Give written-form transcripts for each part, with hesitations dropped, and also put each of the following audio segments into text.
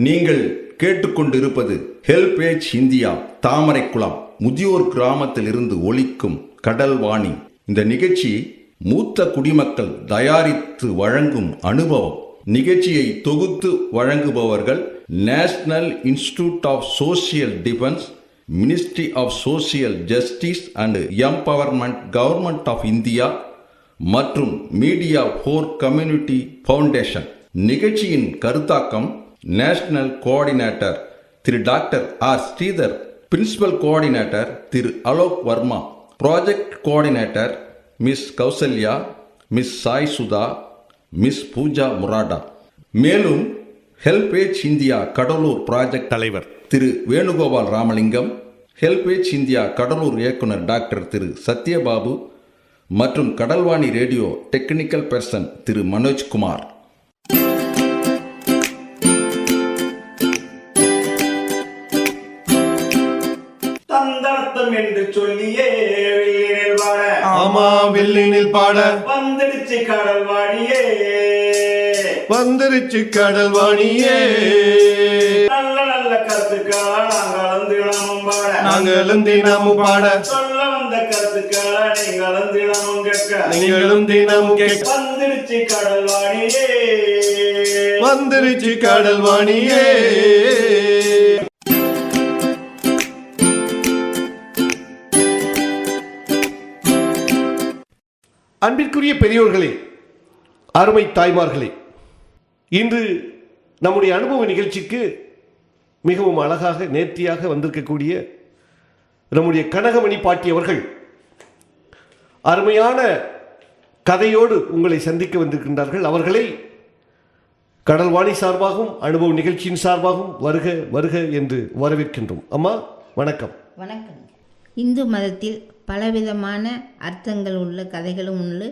நீங்கள் கேட்டுக்கொண்டிருப்பது HelpAge India Thamaraikulam முதியோர் கிராமத்தில் இருந்து ஒலிக்கும் கடல்வாணி. இந்த நிகழ்ச்சி மூத்த குடிமக்கள் தயாரித்து வழங்கும் அனுபவம். நிகழ்ச்சியை தொகுத்து வழங்குபவர்கள் national institute of social defence, ministry of social justice and empowerment, government of India மற்றும் மீடியா ஃபார் கம்யூனிட்டி ஃபவுண்டேஷன். நிகழ்ச்சியின் கருத்தாக்கம் நேஷனல் கோஆர்டினேட்டர் திரு doctor R Sridhar, principal coordinator திரு Alok Verma, project coordinator miss Kausalya, miss Sai Sudha, miss Pooja Murada. மேலும் ஹெல்பேஜ் இந்தியா கடலூர் ப்ராஜெக்ட் தலைவர் திரு Venugopal Ramalingam, HelpAge India Cuddalore இயக்குனர் doctor திரு சத்யபாபு மற்றும் கடல்வாணி ரேடியோ டெக்னிக்கல் பர்சன் திரு மனோஜ்குமார். தந்தர்த்தம் என்று சொல்லியே வெள்ளினில் பாட, ஆமா வெள்ளினில் பாட வந்துடுச்சு கடல்வாணியே, வந்துருச்சு கடல்வாணியே. நல்ல நல்ல கருத்துக்களா நாங்களும் தினமும் பாட, நாங்களும் தினமும் பாட, சொல்ல வந்த கருத்துக்களா நீங்களும் தினமும் கேட்க, நீங்களும் தினமும் கேட்க. வந்துடுச்சு கடல்வாணியே, வந்துருச்சு கடல்வாணியே. அன்பிற்குரிய பெரியோர்களே, அருமை தாய்மார்களே, இன்று நம்முடைய அனுபவ நிகழ்ச்சிக்கு மிகவும் அழகாக நேர்த்தியாக வந்திருக்கக்கூடிய நம்முடைய கனகமணி பாட்டி அவர்கள் அருமையான கதையோடு உங்களை சந்திக்க வந்திருக்கின்றார்கள். அவர்களை கடல்வாணி சார்பாகவும் அனுபவ நிகழ்ச்சியின் சார்பாகவும் வருக வருக என்று வரவேற்கின்றோம். அம்மா வணக்கம். வணக்கம். இந்து மதத்தில் பலவிதமான அர்த்தங்கள் உள்ள கதைகளும் உண்டு,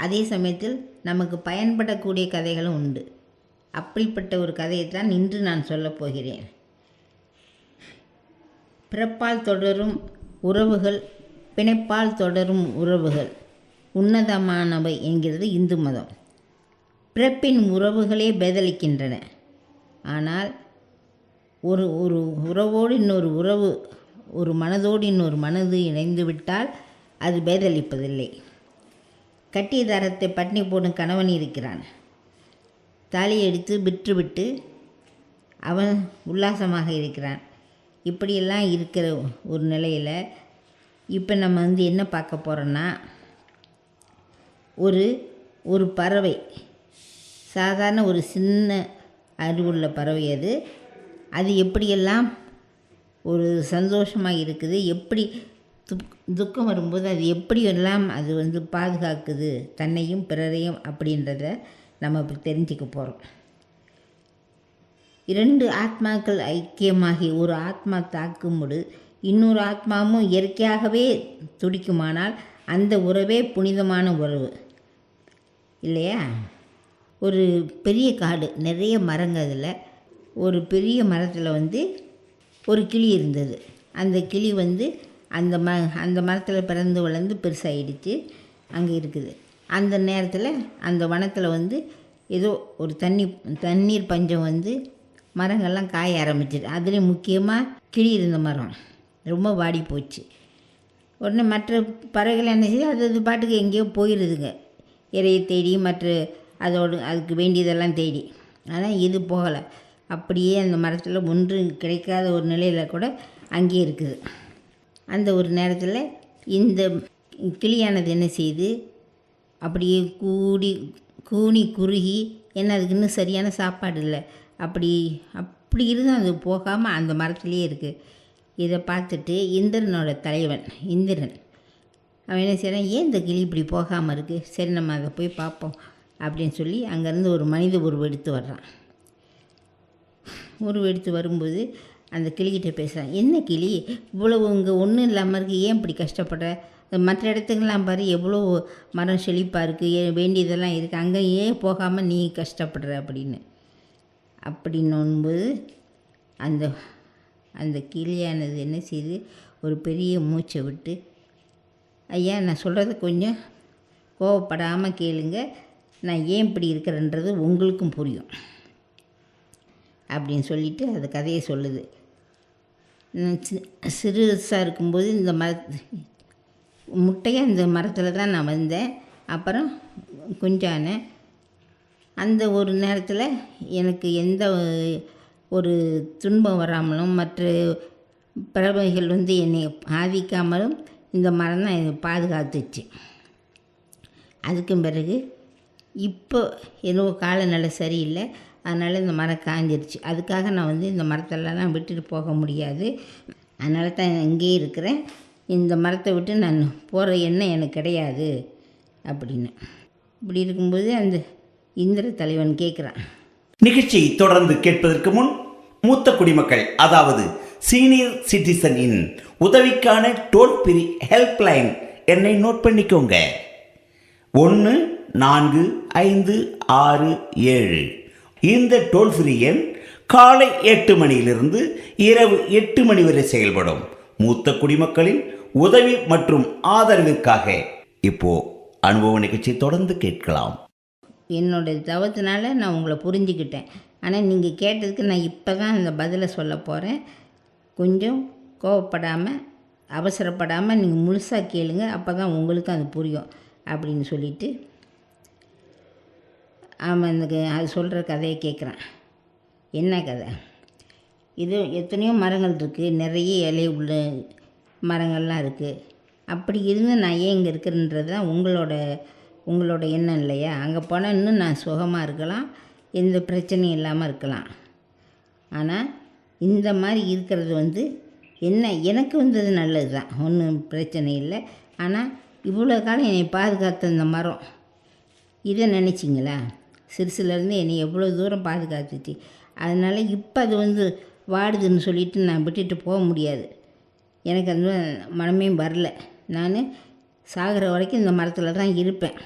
அதே சமயத்தில் நமக்கு பயன்படக்கூடிய கதைகளும் உண்டு. அப்படிப்பட்ட ஒரு கதையைத்தான் இன்று நான் சொல்லப் போகிறேன். பிறப்பால் தொடரும் உறவுகள், பிணைப்பால் தொடரும் உறவுகள் உன்னதமானவை என்கிறது இந்து மதம். பிறப்பின் உறவுகளே பேதலிக்கின்றன. ஆனால் ஒரு ஒரு உறவோடு இன்னொரு உறவு, ஒரு மனதோடு இன்னொரு மனது இணைந்துவிட்டால் அது பேதலிப்பதில்லை. கட்டிய தாரத்தை பட்டினி போடும் கணவன் இருக்கிறான். தாலியை எடுத்து விற்றுவிட்டு அவன் உல்லாசமாக இருக்கிறான். இப்படியெல்லாம் இருக்கிற ஒரு நிலையில் இப்போ நம்ம என்ன பார்க்க போகிறோன்னா, ஒரு பறவை, சாதாரண ஒரு சின்ன அறிவுள்ள பறவை, அது எப்படியெல்லாம் ஒரு சந்தோஷமாக இருக்குது, எப்படி துக்கம் வரும்போது அது எப்படியெல்லாம் அது பாதுகாக்குது தன்னையும் பிறரையும் அப்படின்றத நம்ம இப்போ தெரிஞ்சுக்க போகிறோம். இரண்டு ஆத்மாக்கள் ஐக்கியமாகி ஒரு ஆத்மா தாக்கும்போது இன்னொரு ஆத்மாவும் இயற்கையாகவே துடிக்குமானால் அந்த உறவே புனிதமான உறவு இல்லையா? ஒரு பெரிய காடு, நிறைய மரங்கள், அதில் ஒரு பெரிய மரத்தில் ஒரு கிளி இருந்தது. அந்த கிளி அந்த மரத்தில் பிறந்து வளர்ந்து பெருசாகிடுச்சு, அங்கே இருக்குது. அந்த நேரத்தில் அந்த வனத்தில் ஏதோ ஒரு தண்ணீர் பஞ்சம் மரங்கள்லாம் காய ஆரம்பிச்சிது. அதுலேயும் முக்கியமாக கிளி இருந்த மரம் ரொம்ப வாடி போச்சு. உடனே மற்ற பறவைகள் என்ன செய்யுது, அது பாட்டுக்கு எங்கேயோ போயிடுதுங்க, இறையை தேடி அதுக்கு வேண்டியதெல்லாம் தேடி. ஆனால் இது போகலை, அப்படியே அந்த மரத்தில் ஒன்று கிடைக்காத ஒரு நிலையில் கூட அங்கேயே இருக்குது. அந்த ஒரு நேரத்தில் இந்த கிளியானது என்ன செய்யுது, அப்படியே கூனி குறுகி, ஏன்னா அதுக்கு இன்னும் சரியான சாப்பாடு இல்லை, அப்படி இருந்தால் அது போகாமல் அந்த மரத்துலேயே இருக்குது. இதை பார்த்துட்டு இந்திரனோட தலைவன் இந்திரன் அவன் என்ன செய்கிறான், ஏன் இந்த கிளி இப்படி போகாமல் இருக்குது, சரி நம்ம அதை போய் பார்ப்போம் அப்படின்னு சொல்லி அங்கேருந்து ஒரு மனித உருவெடுத்து வர்றான். உருவெடுத்து வரும்போது அந்த கிளிக்கிட்ட பேசுகிறான், என்ன கிளி இவ்வளவு இங்கே ஒன்றும் இல்லாமல் இருக்குது, ஏன் இப்படி கஷ்டப்படுற, மற்ற இடத்துக்கெல்லாம் பாரு எவ்வளோ மரம் செழிப்பாக இருக்குது, வேண்டியதெல்லாம் இருக்குது, அங்கே ஏன் போகாமல் நீ கஷ்டப்படுற அப்படின்னும்போது அந்த கிளியானது என்ன செய்து ஒரு பெரிய மூச்சை விட்டு, ஐயா நான் சொல்கிறத கொஞ்சம் கோவப்படாமல் கேளுங்க, நான் ஏன் இப்படி இருக்கிறேன்றது உங்களுக்கும் புரியும். அப்படின்னு சொல்லிட்டு அந்த கதையை சொல்லுது. சிறுசாக இருக்கும்போது இந்த முட்டையாக இந்த மரத்தில் தான் நான் வந்தேன். அப்புறம் குஞ்சானேன். அந்த ஒரு நேரத்தில் எனக்கு எந்த ஒரு துன்பம் வராமலும் மற்ற பறவைகள் என்னை பாதிக்காமலும் இந்த மரம் தான் என்னை பாதுகாத்துச்சு. அதுக்கும் பிறகு இப்போ என்னவோ காலநிலை சரியில்லை, அதனால் இந்த மரம் காஞ்சிருச்சு. அதுக்காக நான் இந்த மரத்தெல்லாம் விட்டுட்டு போக முடியாது. அதனால தான் இங்கேயே இருக்கிறேன். இந்த மரத்தை விட்டு நான் போகிற எண்ணம் எனக்கு கிடையாது அப்படின்னு. இப்படி இருக்கும்போது அந்த இந்திர தலைவன் கேட்குறான். நிகழ்ச்சி தொடர்ந்து கேட்பதற்கு முன் மூத்த குடிமக்கள், அதாவது சீனியர் சிட்டிசன் இன் உதவிக்கான டோல் ஃப்ரீ ஹெல்ப்லைன் எண்ணை நோட் பண்ணிக்கோங்க. 145667. இந்த டோல் ஃப்ரீ எண் காலை 8 மணியிலிருந்து இரவு 8 மணி வரை செயல்படும். மூத்த குடிமக்களின் உதவி மற்றும் ஆதரவிற்காக இப்போ அனுபவ நிகழ்ச்சி தொடர்ந்து கேட்கலாம். என்னோட தவத்தினால நான் உங்களை புரிஞ்சுக்கிட்டேன். ஆனால் நீங்கள் கேட்டதுக்கு நான் இப்போ தான் அந்த பதிலை சொல்ல போகிறேன். கொஞ்சம் கோவப்படாமல் அவசரப்படாமல் நீங்கள் முழுசாக கேளுங்க, அப்போ தான் உங்களுக்கும் அது புரியும் அப்படின்னு சொல்லிவிட்டு அவன் அது சொல்கிற கதையை கேட்குறான். என்ன கதை இது? எத்தனையோ மரங்கள் இருக்குது, நிறைய இலை உள்ள மரங்கள்லாம் இருக்குது. அப்படி இருந்து நான் ஏன் இங்கே இருக்கிறேன்றது தான் உங்களோட எண்ணம் இல்லையா? அங்கே போனால் இன்னும் நான் சுகமாக இருக்கலாம், எந்த பிரச்சனையும் இல்லாமல் இருக்கலாம். ஆனால் இந்த மாதிரி இருக்கிறது என்ன எனக்கு அது நல்லது தான், ஒன்றும் பிரச்சனை இல்லை. ஆனால் இவ்வளோ காலம் என்னை பாதுகாத்த இந்த மரம், இதை நினச்சிங்களா? சிறுசுலேருந்து என்னை எவ்வளோ தூரம் பாதுகாத்துச்சு. அதனால் இப்போ அது வாடுதுன்னு சொல்லிவிட்டு நான் விட்டுட்டு போக முடியாது. எனக்கு அந்த மனமே வரல. நான் சாகிற வரைக்கும் இந்த மரத்தில் தான் இருப்பேன்.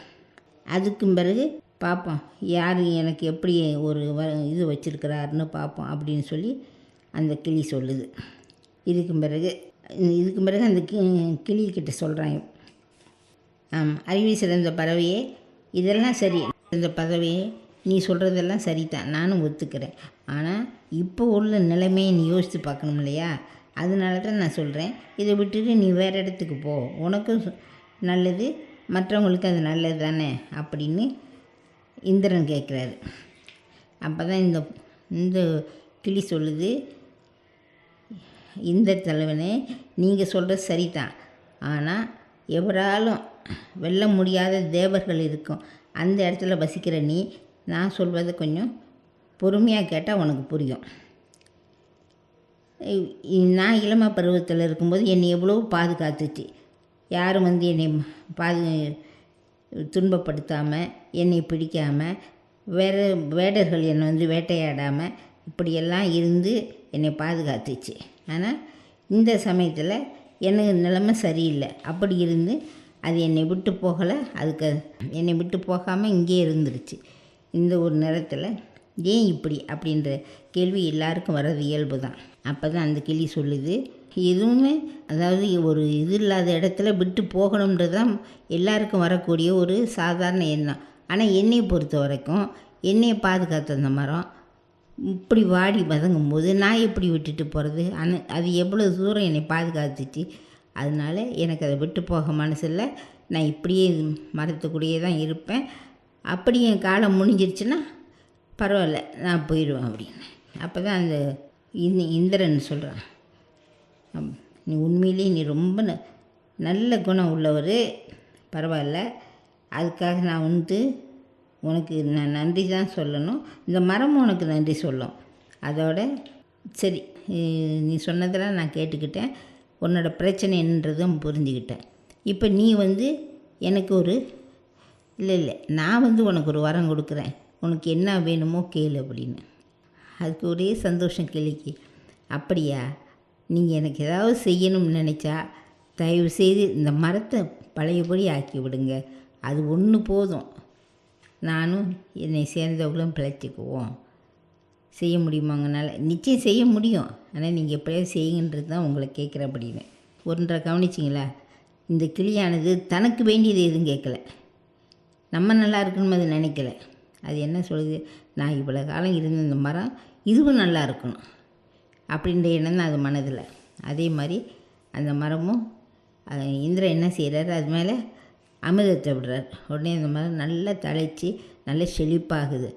அதுக்கும் பிறகு பார்ப்போம் யார் எனக்கு எப்படி ஒரு இது வச்சுருக்கிறாருன்னு பார்ப்போம் அப்படின்னு சொல்லி அந்த கிளி சொல்லுது. இதுக்கும் பிறகு அந்த கிளிக்கிட்ட சொல்கிறாங்க, அறிவி சிறந்த பறவையே, இதெல்லாம் சரி, இந்த பறவையே நீ சொல்கிறதெல்லாம் சரிதான், நானும் ஒத்துக்கிறேன். ஆனால் இப்போ உள்ள நிலைமையை நீ யோசித்து பார்க்கணும் இல்லையா? அதனால தான் நான் சொல்கிறேன், இதை விட்டுட்டு நீ வேறு இடத்துக்கு போ, உனக்கும் நல்லது, மற்றவங்களுக்கு அது நல்லது தானே அப்படின்னு இந்திரன் கேட்குறாரு. அப்போ தான் இந்த கிளி சொல்லுது, இந்த தலைவனே நீங்கள் சொல்கிறது சரிதான், ஆனால் எவராலும் வெல்ல முடியாத தேவர்கள் இருக்கும், அந்த இடத்துல வசிக்கிற நீ நான் சொல்வதை கொஞ்சம் பொறுமையாக கேட்டால் உனக்கு புரியும். நான் இளம பருவத்தில் இருக்கும்போது என்னை எவ்வளோ பாதுகாத்துச்சு. யாரும் என்னை துன்பப்படுத்தாமல், என்னை பிடிக்காமல், வேடர்கள் என்னை வேட்டையாடாமல் இப்படியெல்லாம் இருந்து என்னை பாதுகாத்துச்சு. ஆனால் இந்த சமயத்தில் எனக்கு நிலைமை சரியில்லை. அப்படி இருந்து அது என்னை விட்டு போகலை, அதுக்கு என்னை விட்டு போகாமல் இங்கே இருந்துருச்சு. இந்த ஒரு நேரத்தில் ஏன் இப்படி அப்படின்ற கேள்வி எல்லாருக்கும் வர்றது இயல்பு தான். அப்போ தான் அந்த கிளி சொல்லுது, எதுவுமே அதாவது ஒரு இது இல்லாத இடத்துல விட்டு போகணுன்றது தான் எல்லாருக்கும் வரக்கூடிய ஒரு சாதாரண எண்ணம். ஆனால் என்னை பொறுத்த வரைக்கும் என்னை பாதுகாத்த அந்த மரம் இப்படி வாடி வதங்கும்போது நான் எப்படி விட்டுட்டு போகிறது? அது எவ்வளோ தூரம் என்னை பாதுகாத்துச்சு. அதனால் எனக்கு அதை விட்டு போக மனசில்லை. நான் இப்படியே மரத்துக்கூடையே தான் இருப்பேன். அப்படி என் காலம் முடிஞ்சிருச்சுன்னா பரவாயில்ல, நான் போயிடுவேன் அப்படின்னு. அப்போ தான் அந்த இந்திரன் சொல்கிறான், நீ உண்மையிலே நீ ரொம்ப நல்ல குணம் உள்ளவர், பரவாயில்ல, அதுக்காக நான் உனக்கு நான் நன்றி தான் சொல்லணும். இந்த மரமும் உனக்கு நன்றி சொல்லும். அதோட சரி, நீ சொன்னதெல்லாம் நான் கேட்டுக்கிட்டேன், உன்னோட பிரச்சனை என்னன்றதும் புரிஞ்சுக்கிட்டேன். இப்போ நீ எனக்கு ஒரு இல்லை நான் உனக்கு ஒரு வரம் கொடுக்குறேன், உனக்கு என்ன வேணுமோ கேளு அப்படின்னு. அதுக்கு ஒரே சந்தோஷம் கிளிக்கு. அப்படியா, நீங்கள் எனக்கு ஏதாவது செய்யணும்னு நினச்சா தயவுசெய்து இந்த மரத்தை பழையபடி ஆக்கி விடுங்க, அது ஒன்று போதும், நானும் என்னை சேர்ந்தவங்களும் பிழைச்சிக்குவோம். செய்ய முடியுமாங்கனால நிச்சயம் செய்ய முடியும், ஆனால் நீங்கள் எப்படியாவது செய்யுங்கன்றது தான் உங்களை கேட்குறேன் அப்படின்னு. ஒன்றை கவனிச்சிங்களா? இந்த கிளியானது தனக்கு வேண்டியது எதுவும் கேட்கல, நம்ம நல்லா இருக்குன்னு அது நினைக்கல. அது என்ன சொல்லுது, நான் இவ்வளோ காலம் இருந்த இந்த மரம் இதுவும் நல்லா இருக்கணும் அப்படின்ற எண்ணம் தான் அது மனதில். அதே மாதிரி அந்த மரமும் இந்திரன் என்ன செய்கிறாரு, அது மேலே அமிர்தத்தை விடுறார். உடனே அந்த மரம் நல்லா தழைச்சி நல்ல செழிப்பாகுது.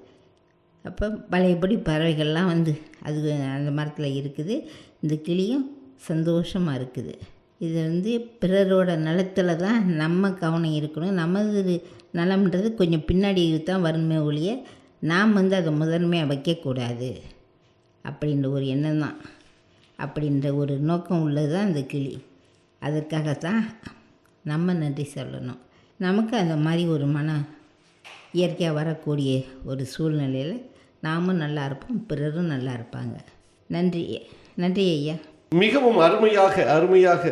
அப்போ பழையபடி பறவைகள்லாம் வந்து அது அந்த மரத்தில் இருக்குது. இந்த கிளியும் சந்தோஷமாக இருக்குது. இது வந்து பிறரோட நலத்தில் தான் நம்ம கவனம் இருக்கணும். நமது நலம்ன்றது கொஞ்சம் பின்னாடி தான் வருமே ஒழிய நாம் வந்து அதை முதன்மையாக வைக்கக்கூடாது அப்படின்ற ஒரு எண்ணம் தான், அப்படின்ற ஒரு நோக்கம் உள்ளது தான் இந்த கிளி. அதற்காகத்தான் நம்ம நன்றி சொல்லணும். நமக்கு அந்த மாதிரி ஒரு மனம் இயற்கையாக வரக்கூடிய ஒரு சூழ்நிலையில் நாமும் நல்லா இருப்போம், பிறரும் நல்லா இருப்பாங்க. நன்றி நன்றி ஐயா. மிகவும் அருமையாக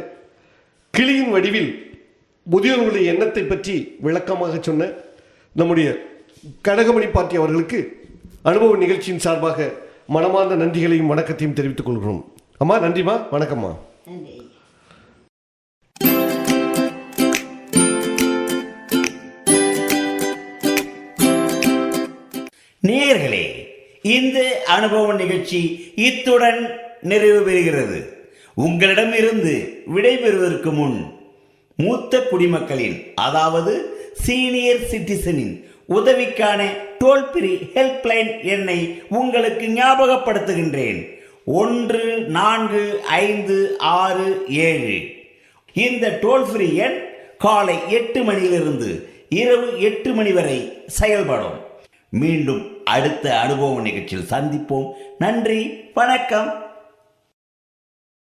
கிளியின் வடிவில் முதியோர்களுடைய எண்ணத்தை பற்றி விளக்கமாக சொன்ன நம்முடைய கனகமணி பாட்டி அவர்களுக்கு அனுபவ நிகழ்ச்சியின் சார்பாக மனமார்ந்த நன்றிகளையும் வணக்கத்தையும் தெரிவித்துக் கொள்கிறோம். அம்மா நன்றிம்மா, வணக்கம்மா. நன்றி. நேயர்களே, இந்த அனுபவ நிகழ்ச்சி இத்துடன் நிறைவு பெறுகிறது. உங்களிடமிருந்து விடைபெறுவதற்கு முன் மூத்த குடிமக்களின், அதாவது சீனியர் சிட்டிசனின் உதவிக்கான டோல் ஃப்ரீ ஹெல்ப்லைன் எண்ணை உங்களுக்கு ஞாபகப்படுத்துகின்றேன். 145667. இந்த டோல் ஃப்ரீ எண் காலை 8 மணியிலிருந்து இரவு 8 மணி வரை செயல்படும். மீண்டும் அடுத்த அனுபவ நிகழ்ச்சியில் சந்திப்போம். நன்றி, வணக்கம்.